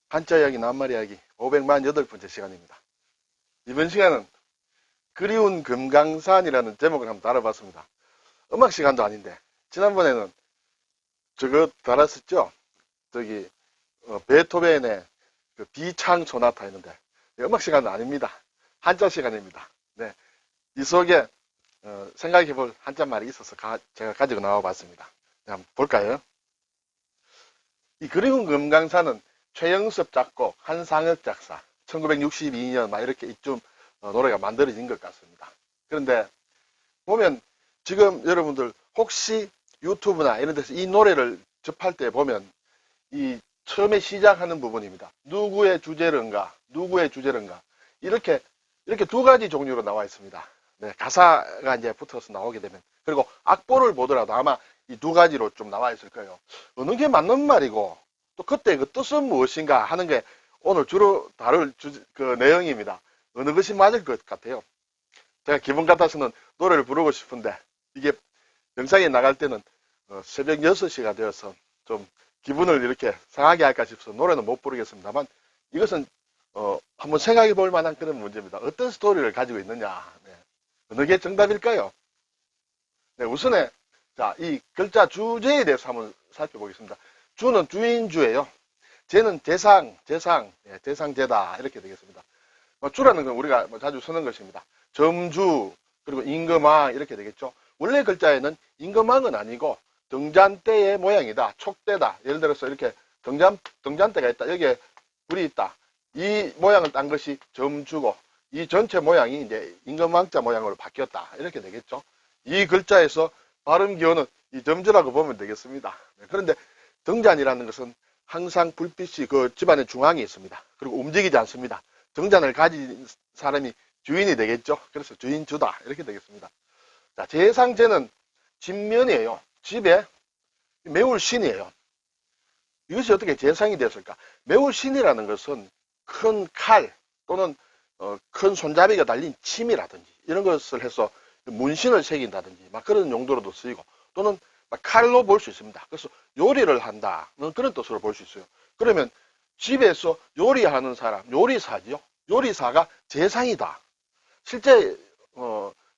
한자 이야기 낱말 이야기 548번째 시간입니다. 이번 시간은 그리운 금강산이라는 제목을 한번 달아봤습니다. 음악 시간도 아닌데 지난번에는 저거 달았었죠. 저기 베토벤의 그 비창 소나타 했는데 음악 시간은 아닙니다. 한자 시간입니다. 네, 이 속에 생각해볼 한자말이 있어서 제가 가지고 나와봤습니다. 네, 한번 볼까요? 이 그리운 금강산은 최영섭 작곡, 한상혁 작사, 1962년 막 이렇게 이쯤 노래가 만들어진 것 같습니다. 그런데 보면 지금 여러분들 혹시 유튜브나 이런 데서 이 노래를 접할 때 보면 이 처음에 시작하는 부분입니다. 누구의 주제런가, 누구의 주제런가 이렇게 두 가지 종류로 나와 있습니다. 네, 가사가 이제 붙어서 나오게 되면 그리고 악보를 보더라도 아마 이 두 가지로 좀 나와 있을 거예요. 어느 게 맞는 말이고 또 그때 그 뜻은 무엇인가 하는 게 오늘 주로 다룰 그 내용입니다. 어느 것이 맞을 것 같아요. 제가 기분 같아서는 노래를 부르고 싶은데 이게 영상에 나갈 때는 새벽 6시가 되어서 좀 기분을 이렇게 상하게 할까 싶어서 노래는 못 부르겠습니다만 이것은 한번 생각해 볼 만한 그런 문제입니다. 어떤 스토리를 가지고 있느냐. 네. 어느 게 정답일까요? 네, 우선에 이 글자 주제에 대해서 한번 살펴보겠습니다. 주는 주인주예요. 제는 대상제다 이렇게 되겠습니다. 주라는 건 우리가 자주 쓰는 것입니다. 점주 그리고 임금왕 이렇게 되겠죠. 원래 글자에는 임금왕은 아니고 등잔대의 모양이다. 촉대다. 예를 들어서 이렇게 등잔대가 있다. 여기에 불이 있다. 이 모양을 딴 것이 점주고 이 전체 모양이 이제 임금왕자 모양으로 바뀌었다. 이렇게 되겠죠. 이 글자에서 발음 기호는 이 점주라고 보면 되겠습니다. 그런데 등잔이라는 것은 항상 불빛이 그 집안의 중앙에 있습니다. 그리고 움직이지 않습니다. 등잔을 가진 사람이 주인이 되겠죠. 그래서 주인주다 이렇게 되겠습니다. 자, 제상제는 집면이에요. 집에 매울신이에요. 이것이 어떻게 제상이 됐을까? 매울신이라는 것은 큰 칼 또는 큰 손잡이가 달린 침이라든지 이런 것을 해서 문신을 새긴다든지 막 그런 용도로도 쓰이고 또는 칼로 볼 수 있습니다. 그래서 요리를 한다는 그런 뜻으로 볼 수 있어요. 그러면 집에서 요리하는 사람, 요리사지요. 요리사가 제상이다. 실제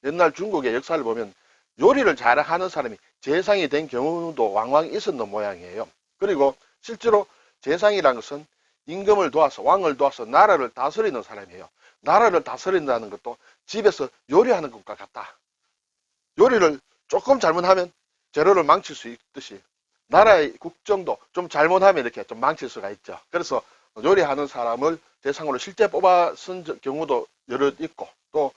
옛날 중국의 역사를 보면 요리를 잘하는 사람이 제상이 된 경우도 왕왕 있었는 모양이에요. 그리고 실제로 제상이라는 것은 임금을 도와서 왕을 도와서 나라를 다스리는 사람이에요. 나라를 다스린다는 것도 집에서 요리하는 것과 같다. 요리를 조금 잘못하면 재료를 망칠 수 있듯이 나라의 국정도 좀 잘못하면 이렇게 좀 망칠 수가 있죠. 그래서 요리하는 사람을 대상으로 실제 뽑아 쓴 경우도 여러 있고 또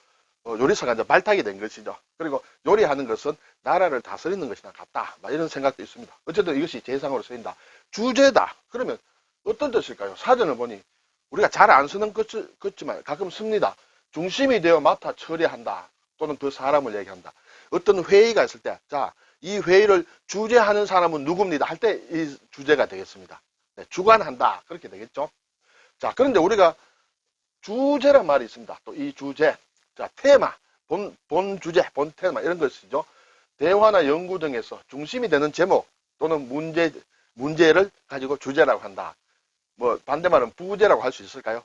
요리사가 이제 발탁이 된 것이죠. 그리고 요리하는 것은 나라를 다스리는 것이나 같다. 이런 생각도 있습니다. 어쨌든 이것이 제상으로 쓰인다. 주제다. 그러면 어떤 뜻일까요? 사전을 보니 우리가 잘 안 쓰는 것지만 가끔 씁니다. 중심이 되어 맡아 처리한다. 또는 그 사람을 얘기한다. 어떤 회의가 있을 때, 이 회의를 주재하는 사람은 누굽니다. 할 때 이 주제가 되겠습니다. 네, 주관한다. 그렇게 되겠죠. 자, 그런데 우리가 주제란 말이 있습니다. 또 이 주제. 테마. 본 주제, 본 테마. 이런 것이죠. 대화나 연구 등에서 중심이 되는 제목 또는 문제를 가지고 주제라고 한다. 반대말은 부제라고 할 수 있을까요?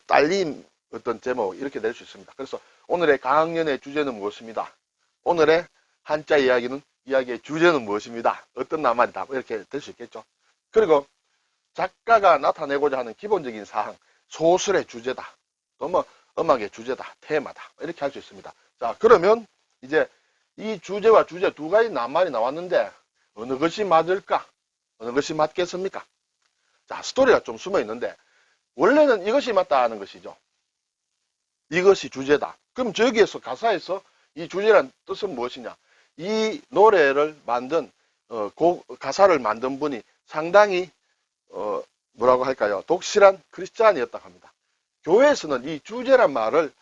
딸린 어떤 제목 이렇게 낼 수 있습니다. 그래서 오늘의 강연의 주제는 무엇입니다. 오늘의 한자 이야기의 주제는 무엇입니다. 어떤 낱말이다. 이렇게 될 수 있겠죠. 그리고 작가가 나타내고자 하는 기본적인 사항, 소설의 주제다. 또 음악의 주제다. 테마다. 이렇게 할 수 있습니다. 자, 그러면 이제 이 주제와 주제 두 가지 낱말이 나왔는데 어느 것이 맞을까? 어느 것이 맞겠습니까? 자, 스토리가 좀 숨어 있는데 원래는 이것이 맞다는 것이죠. 이것이 주제다. 그럼 저기에서 가사에서 이 주제란 뜻은 무엇이냐? 이 노래를 만든 가사를 만든 분이 상당히 뭐라고 할까요? 독실한 크리스찬이었다고 합니다. 교회에서는 이 주제란 말을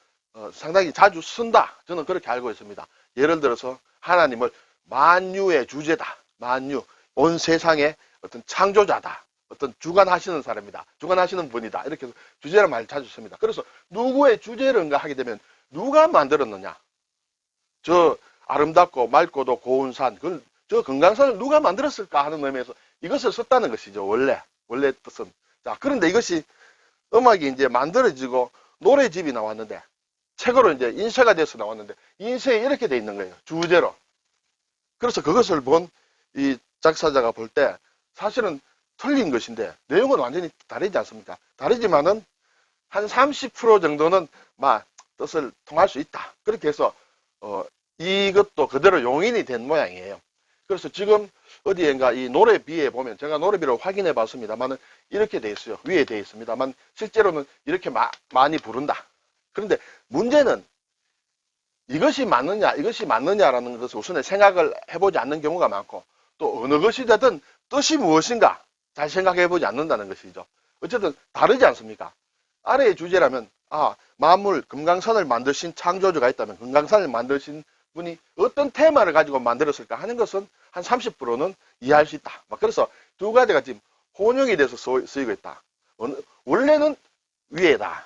상당히 자주 쓴다. 저는 그렇게 알고 있습니다. 예를 들어서 하나님을 만유의 주제다. 만유, 온 세상의 어떤 창조자다. 어떤 주관하시는 사람이다. 주관하시는 분이다. 이렇게 해서 주제란 말을 자주 씁니다. 그래서 누구의 주제런가 하게 되면 누가 만들었느냐? 저 아름답고 맑고도 고운 산, 저 금강산을 누가 만들었을까 하는 의미에서 이것을 썼다는 것이죠. 원래 뜻은. 자, 그런데 이것이 음악이 이제 만들어지고 노래집이 나왔는데, 책으로 이제 인쇄가 돼서 나왔는데, 인쇄에 이렇게 돼 있는 거예요. 주제로. 그래서 그것을 본 이 작사자가 볼 때 사실은 틀린 것인데 내용은 완전히 다르지 않습니까? 다르지만은 한 30% 정도는 막 뜻을 통할 수 있다. 그렇게 해서 이것도 그대로 용인이 된 모양이에요. 그래서 지금 어디엔가 이 노래비에 보면 제가 노래비를 확인해 봤습니다만 이렇게 돼 있어요. 위에 돼 있습니다만 실제로는 이렇게 많이 부른다. 그런데 문제는 이것이 맞느냐라는 것을 우선 생각을 해보지 않는 경우가 많고 또 어느 것이 되든 뜻이 무엇인가 잘 생각해보지 않는다는 것이죠. 어쨌든 다르지 않습니까? 아래의 주제라면 만물 금강산을 만드신 창조주가 있다면 금강산을 만드신 분이 어떤 테마를 가지고 만들었을까 하는 것은 한 30%는 이해할 수 있다. 그래서 두 가지가 지금 혼용이 돼서 쓰이고 있다. 원래는 위에다.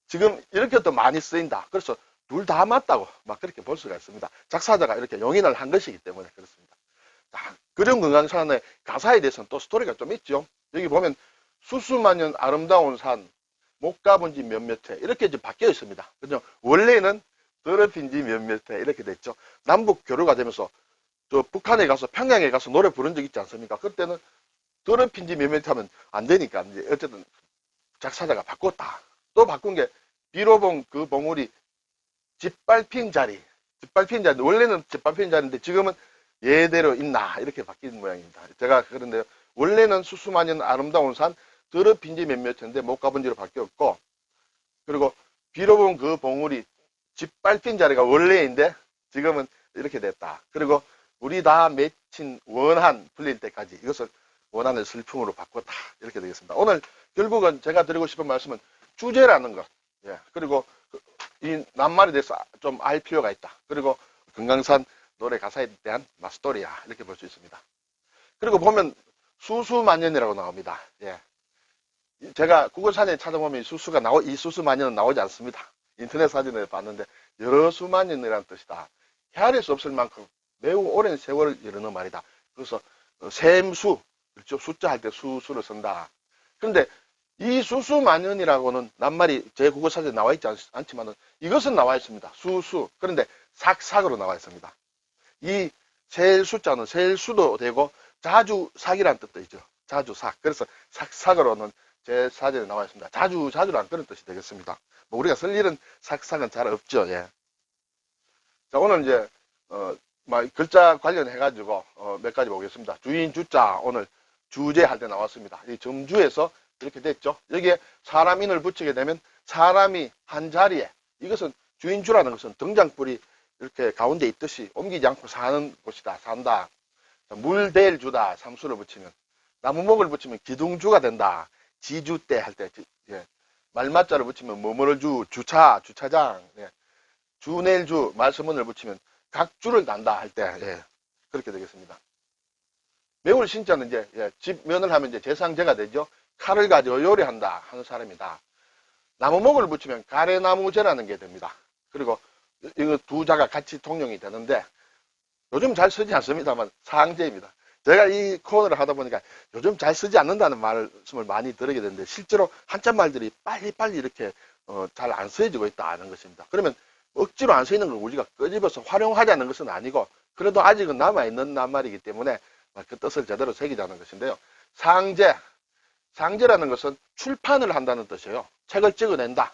지금 이렇게 또 많이 쓰인다. 그래서 둘 다 맞다고 그렇게 볼 수가 있습니다. 작사자가 이렇게 용인을 한 것이기 때문에 그렇습니다. 그림 금강산의 가사에 대해서는 또 스토리가 좀 있죠. 여기 보면 수수만년 아름다운 산 못 가본 지 몇몇 해 이렇게 이제 바뀌어 있습니다. 그죠? 원래는 더럽힌 지 몇몇 해 이렇게 됐죠. 남북 교류가 되면서 저 북한에 가서 평양에 가서 노래 부른 적 있지 않습니까? 그때는 더럽힌 지 몇몇 하면 안 되니까 이제 어쨌든 작사자가 바꿨다. 또 바꾼 게 비로봉 그 봉우리 짓밟힌 자리. 원래는 짓밟힌 자리인데 지금은 예대로 있나 이렇게 바뀐 모양입니다. 제가 그런데 원래는 수수만년 아름다운 산 더럽힌 지 몇몇 해인데 못 가본 지로 바뀌었고, 그리고 비로봉 그 봉우리 짓밟힌 자리가 원래인데 지금은 이렇게 됐다. 그리고 우리 다 맺힌 원한 풀릴 때까지 이것을 원한을 슬픔으로 바꿨다. 이렇게 되겠습니다. 오늘 결국은 제가 드리고 싶은 말씀은 주제라는 것. 그리고 이 낱말에 대해서 좀 알 필요가 있다. 그리고 금강산 노래 가사에 대한 스토리야. 이렇게 볼 수 있습니다. 그리고 보면 수수만년이라고 나옵니다. 제가 구글 사진에 찾아보면 이 수수만년은 나오지 않습니다. 인터넷 사진을 봤는데 여러 수만년이라는 뜻이다. 헤아릴 수 없을 만큼 매우 오랜 세월을 이루는 말이다. 그래서 샘수, 그렇죠? 숫자 할 때 수를 쓴다. 그런데 이 수수만년이라고는 낱말이 제 국어 사전에 나와 있지 않지만 이것은 나와 있습니다. 수수. 그런데 삭삭으로 나와 있습니다. 이 셀 숫자는 셀수도 되고 자주삭이라는 뜻도 있죠. 자주삭. 그래서 삭삭으로는 제 사전에 나와 있습니다. 자주라는 그런 뜻이 되겠습니다. 우리가 쓸 일은 삭삭은 잘 없죠. 자, 오늘 이제 글자 관련해가지고 몇 가지 보겠습니다. 주인 주자 오늘 주제 할 때 나왔습니다. 이 점주에서 이렇게 됐죠. 여기에 사람인을 붙이게 되면 사람이 한 자리에, 이것은 주인주라는 것은 등장불이 이렇게 가운데 있듯이 옮기지 않고 사는 곳이다. 산다. 물댈 주다. 삼수를 붙이면. 나무목을 붙이면 기둥주가 된다. 지주대 할 때 말맞자를 붙이면 뭐뭐를 주차, 주차장. 주낼 주, 말서문을 붙이면 각주를 난다 할 때 그렇게 되겠습니다. 매울 신자는 이제 집면을 하면 이제 제상제가 되죠. 칼을 가지고 요리한다 하는 사람이다. 나무목을 붙이면 가래나무제라는 게 됩니다. 그리고 이거 두 자가 같이 통용이 되는데 요즘 잘 쓰지 않습니다만 상제입니다. 제가 이 코너를 하다 보니까 요즘 잘 쓰지 않는다는 말씀을 많이 들으게 되는데 실제로 한자 말들이 빨리빨리 이렇게 잘 안 쓰여지고 있다는 것입니다. 그러면 억지로 안 쓰이는 걸 우리가 끄집어서 활용하자는 것은 아니고 그래도 아직은 남아있는 낱말이기 때문에 그 뜻을 제대로 새기자는 것인데요. 상제라는 것은 출판을 한다는 뜻이에요. 책을 찍어낸다.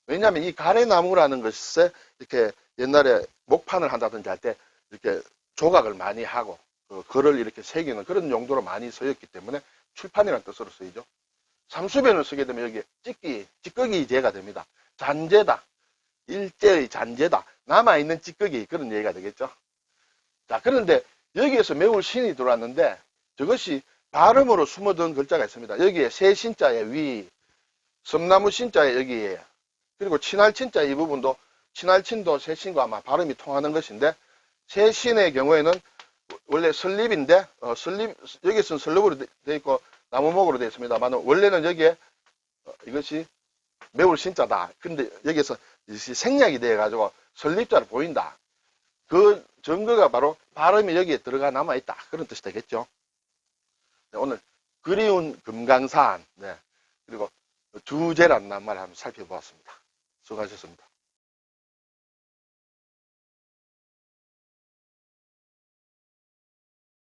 왜냐하면 이 가래나무라는 것에 이렇게 옛날에 목판을 한다든지 할 때 이렇게 조각을 많이 하고 글을 이렇게 새기는 그런 용도로 많이 쓰였기 때문에 출판이라는 뜻으로 쓰이죠. 삼수변을 쓰게 되면 여기에 찌꺼기 제가 됩니다. 잔재다. 일제의 잔재다. 남아있는 찌꺼기 그런 얘기가 되겠죠. 자, 그런데 여기에서 매울 신이 들어왔는데 저것이 발음으로 숨어든 글자가 있습니다. 여기에 새신자의 위, 섬나무 신자의 여기에, 그리고 친할친자 이 부분도 친할친도 새신과 아마 발음이 통하는 것인데 새신의 경우에는 원래 설립인데 여기서는 설립으로 되어 있고 나무목으로 되어 있습니다만 원래는 여기에 이것이 매울 신자다. 근데 여기서 생략이 되어 가지고 설립자로 보인다. 그 증거가 바로 발음이 여기에 들어가 남아 있다. 그런 뜻이 되겠죠. 오늘 그리운 금강산, 네. 그리고 주제란 낱말 한번 살펴보았습니다. 수고하셨습니다.